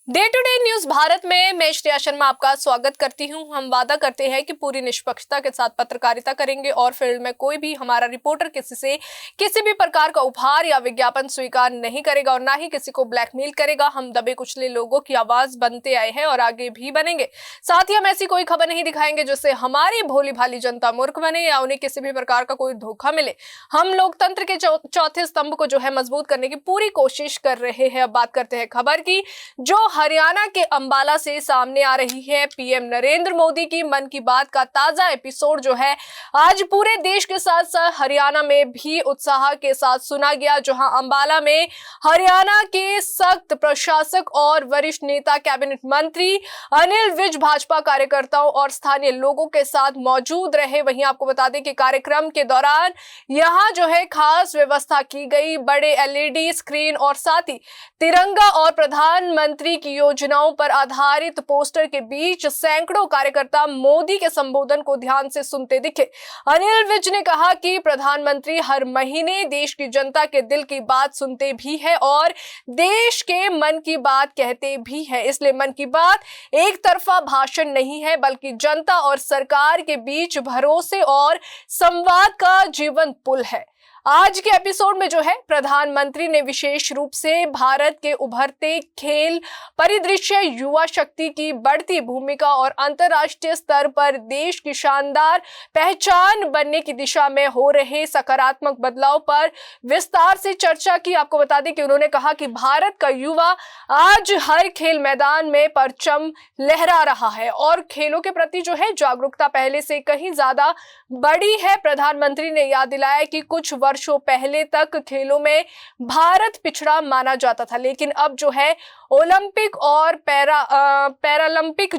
Day to day news Bharat में मैं श्रेया शर्मा आपका स्वागत करती हूं। हम वादा करते हैं कि पूरी निष्पक्षता के साथ पत्रकारिता करेंगे और फील्ड में कोई भी हमारा रिपोर्टर किसी भी प्रकार का उपहार या विज्ञापन स्वीकार नहीं करेगा और ना ही किसी को ब्लैकमेल करेगा। हम दबे कुचले लोगों की आवाज बनते आए हैं और आगे भी बनेंगे। साथ ही हम ऐसी कोई खबर नहीं दिखाएंगे जिससे हमारी भोली भाली जनता मूर्ख बने या उन्हें किसी भी प्रकार का कोई धोखा मिले। हम लोकतंत्र के चौथे स्तंभ को मजबूत करने की पूरी कोशिश कर रहे हैं। अब बात करते हैं खबर की जो हरियाणा के अंबाला से सामने आ रही है। पीएम नरेंद्र मोदी की मन की बात का ताजा एपिसोड आज पूरे देश के साथ साथ हरियाणा में भी उत्साह के साथ सुना गया, जहां अंबाला में हरियाणा के सख्त प्रशासक और वरिष्ठ नेता कैबिनेट मंत्री अनिल विज भाजपा कार्यकर्ताओं और स्थानीय लोगों के साथ मौजूद रहे। वहीं आपको बता दें कि कार्यक्रम के दौरान यहां खास व्यवस्था की गई। बड़े एलईडी स्क्रीन और साथ ही तिरंगा और प्रधानमंत्री की योजनाओं पर आधारित पोस्टर के बीच सैकड़ों कार्यकर्ता मोदी के संबोधन को ध्यान से सुनते दिखे। अनिल विज ने कहा कि प्रधानमंत्री हर महीने देश की जनता के दिल की बात सुनते भी है और देश के मन की बात कहते भी है। इसलिए मन की बात एक तरफा भाषण नहीं है, बल्कि जनता और सरकार के बीच भरोसे और संवाद का जीवंत पुल है। आज के एपिसोड में प्रधानमंत्री ने विशेष रूप से भारत के उभरते खेल परिदृश्य, युवा शक्ति की बढ़ती भूमिका और अंतर्राष्ट्रीय स्तर पर देश की शानदार पहचान बनने की दिशा में हो रहे सकारात्मक बदलाव पर विस्तार से चर्चा की। आपको बता दें कि उन्होंने कहा कि भारत का युवा आज हर खेल मैदान में परचम लहरा रहा है और खेलों के प्रति जागरूकता पहले से कहीं ज्यादा बड़ी है। प्रधानमंत्री ने याद दिलाया कि कुछ वर्षों पहले तक खेलों में भारत पिछड़ा माना जाता था, लेकिन अब ओलंपिक और पैरालंपिक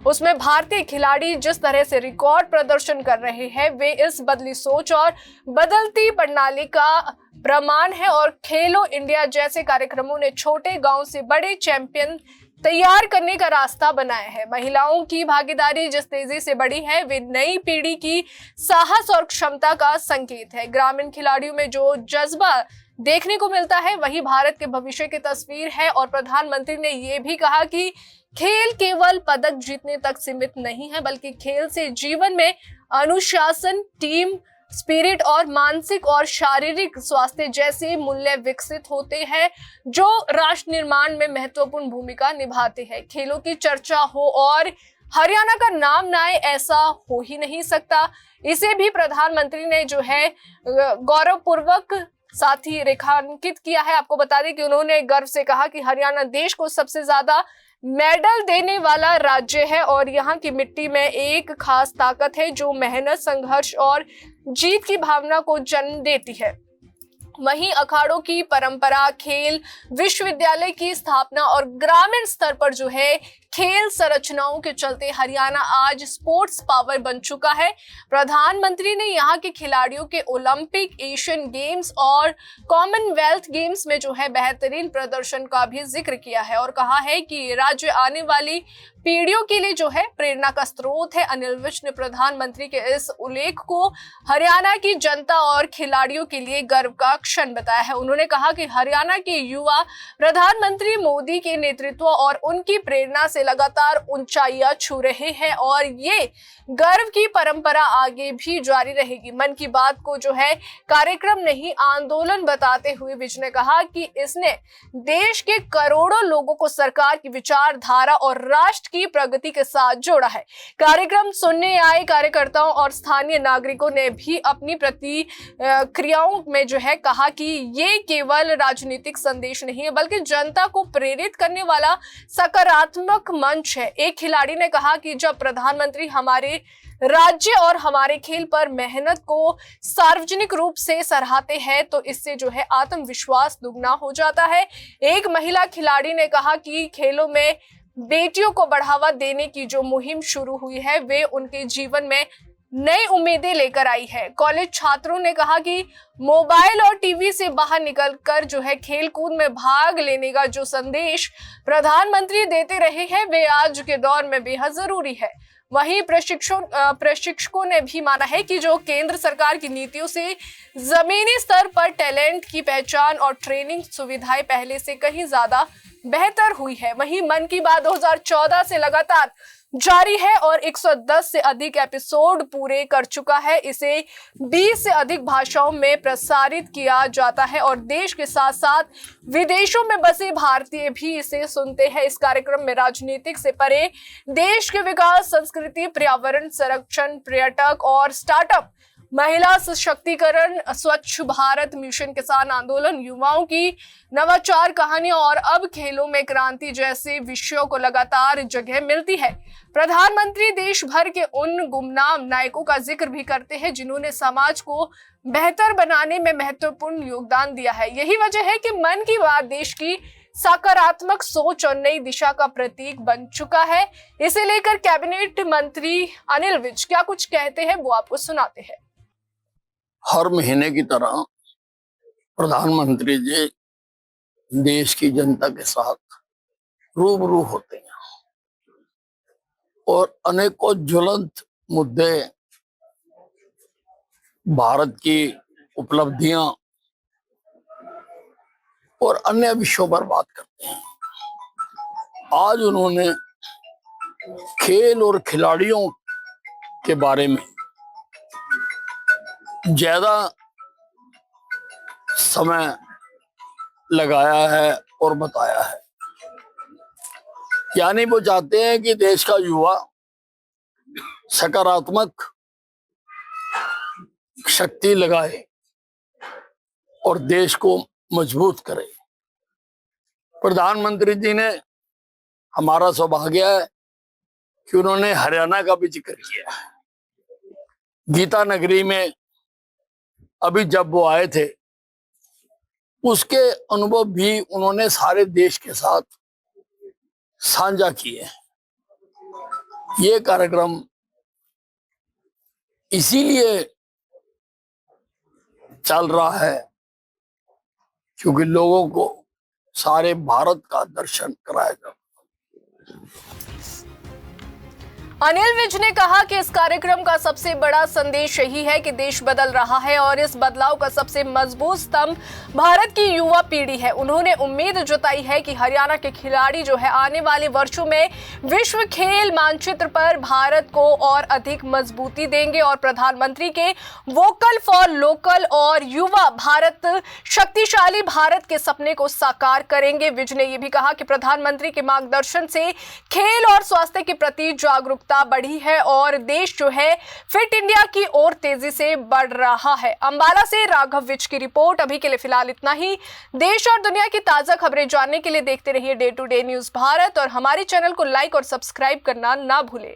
उसमें भारतीय खिलाड़ी जिस तरह से रिकॉर्ड प्रदर्शन कर रहे हैं, वे इस बदली सोच और बदलती प्रणाली का प्रमाण है। और खेलो इंडिया जैसे कार्यक्रमों ने छोटे गांव से बड़े चैंपियन तैयार करने का रास्ता बनाया है। महिलाओं की भागीदारी जिस तेजी से बढ़ी है, वे नई पीढ़ी की साहस और क्षमता का संकेत है। ग्रामीण खिलाड़ियों में जो जज्बा देखने को मिलता है, वही भारत के भविष्य की तस्वीर है। और प्रधानमंत्री ने यह भी कहा कि खेल केवल पदक जीतने तक सीमित नहीं है, बल्कि खेल से जीवन में अनुशासन, टीम स्पिरिट और मानसिक और शारीरिक स्वास्थ्य जैसे मूल्य विकसित होते हैं, जो राष्ट्र निर्माण में महत्वपूर्ण भूमिका निभाते हैं। खेलों की चर्चा हो और हरियाणा का नाम ना आए, ऐसा हो ही नहीं सकता। इसे भी प्रधानमंत्री ने गौरवपूर्वक साथ ही रेखांकित किया है। आपको बता दें कि उन्होंने गर्व से कहा कि हरियाणा देश को सबसे ज्यादा मेडल देने वाला राज्य है और यहाँ की मिट्टी में एक खास ताकत है जो मेहनत, संघर्ष और जीत की भावना को जन्म देती है। वहीं अखाड़ों की परंपरा, खेल विश्वविद्यालय की स्थापना और ग्रामीण स्तर पर खेल संरचनाओं के चलते हरियाणा आज स्पोर्ट्स पावर बन चुका है। प्रधानमंत्री ने यहाँ के खिलाड़ियों के ओलंपिक, एशियन गेम्स और कॉमनवेल्थ गेम्स में बेहतरीन प्रदर्शन का भी जिक्र किया है और कहा है कि राज्य आने वाली पीढ़ियों के लिए प्रेरणा का स्रोत है। अनिल विज ने प्रधानमंत्री के इस उल्लेख को हरियाणा की जनता और खिलाड़ियों के लिए गर्व का क्षण बताया है। उन्होंने कहा कि हरियाणा के युवा प्रधानमंत्री मोदी के नेतृत्व और उनकी प्रेरणा से लगातार ऊंचाइयां छू रहे हैं और ये गर्व की परंपरा आगे भी जारी रहेगी। मन की बात को कार्यक्रम नहीं, आंदोलन बताते हुए विज ने कहा कि इसने देश के करोड़ों लोगों को सरकार की विचारधारा और राष्ट्र की प्रगति के साथ जोड़ा है। कार्यक्रम सुनने आए कार्यकर्ताओं और स्थानीय नागरिकों ने भी अपनी प्रतिक्रियाओं में कहा कि ये केवल राजनीतिक संदेश नहीं है, बल्कि जनता को प्रेरित करने वाला सकारात्मक मंच है। एक खिलाड़ी ने कहा कि जब प्रधानमंत्री हमारे राज्य और हमारे खेल पर मेहनत को सार्वजनिक रूप से सराहते हैं तो इससे आत्मविश्वास दुगना हो जाता है। एक महिला खिलाड़ी ने कहा कि खेलों में बेटियों को बढ़ावा देने की जो मुहिम शुरू हुई है, वे उनके जीवन में नई उम्मीदें लेकर आई है। कॉलेज छात्रों ने कहा कि मोबाइल और टीवी से बाहर निकलकर खेल कूद में भाग लेने का जो संदेश प्रधानमंत्री देते रहे हैं, वे आज के दौर में बेहद जरूरी है। वहीं प्रशिक्षकों ने भी माना है कि जो केंद्र सरकार की नीतियों से जमीनी स्तर पर टैलेंट की पहचान और ट्रेनिंग सुविधाएं पहले से कहीं ज्यादा बेहतर हुई है। वहीं मन की बात 2014 से लगातार जारी है और 110 से अधिक एपिसोड पूरे कर चुका है। इसे 20 से अधिक भाषाओं में प्रसारित किया जाता है और देश के साथ साथ विदेशों में बसे भारतीय भी इसे सुनते हैं। इस कार्यक्रम में राजनीतिक से परे देश के विकास, संस्कृति, पर्यावरण संरक्षण, पर्यटक और स्टार्टअप, महिला सशक्तिकरण, स्वच्छ भारत मिशन, किसान आंदोलन, युवाओं की नवाचार कहानियां और अब खेलों में क्रांति जैसे विषयों को लगातार जगह मिलती है। प्रधानमंत्री देश भर के उन गुमनाम नायकों का जिक्र भी करते हैं जिन्होंने समाज को बेहतर बनाने में महत्वपूर्ण योगदान दिया है। यही वजह है कि मन की बात देश की सकारात्मक सोच और नई दिशा का प्रतीक बन चुका है। इसे लेकर कैबिनेट मंत्री अनिल विज क्या कुछ कहते हैं वो आपको सुनाते हैं। हर महीने की तरह प्रधानमंत्री जी देश की जनता के साथ रूबरू होते हैं और अनेकों ज्वलंत मुद्दे, भारत की उपलब्धियां और अन्य विषयों पर बात करते हैं। आज उन्होंने खेल और खिलाड़ियों के बारे में ज्यादा समय लगाया है और बताया है। यानी वो चाहते हैं कि देश का युवा सकारात्मक शक्ति लगाए और देश को मजबूत करे। प्रधानमंत्री जी ने, हमारा सौभाग्य है कि उन्होंने हरियाणा का भी जिक्र किया है। गीता नगरी में अभी जब वो आए थे, उसके अनुभव भी उन्होंने सारे देश के साथ साझा किए। ये कार्यक्रम इसीलिए चल रहा है क्योंकि लोगों को सारे भारत का दर्शन कराया जाए। अनिल विज ने कहा कि इस कार्यक्रम का सबसे बड़ा संदेश यही है कि देश बदल रहा है और इस बदलाव का सबसे मजबूत स्तंभ भारत की युवा पीढ़ी है। उन्होंने उम्मीद जताई है कि हरियाणा के खिलाड़ी जो है आने वाले वर्षों में विश्व खेल मानचित्र पर भारत को और अधिक मजबूती देंगे और प्रधानमंत्री के वोकल फॉर लोकल और युवा भारत, शक्तिशाली भारत के सपने को साकार करेंगे। विज ने यह भी कहा कि प्रधानमंत्री के मार्गदर्शन से खेल और स्वास्थ्य के प्रति जागरूकता बढ़ी है और देश जो है फिट इंडिया की ओर तेजी से बढ़ रहा है। अंबाला से राघव विज की रिपोर्ट। अभी के लिए फिलहाल इतना ही। देश और दुनिया की ताजा खबरें जानने के लिए देखते रहिए day to day news Bharat और हमारे चैनल को लाइक और सब्सक्राइब करना ना भूलें।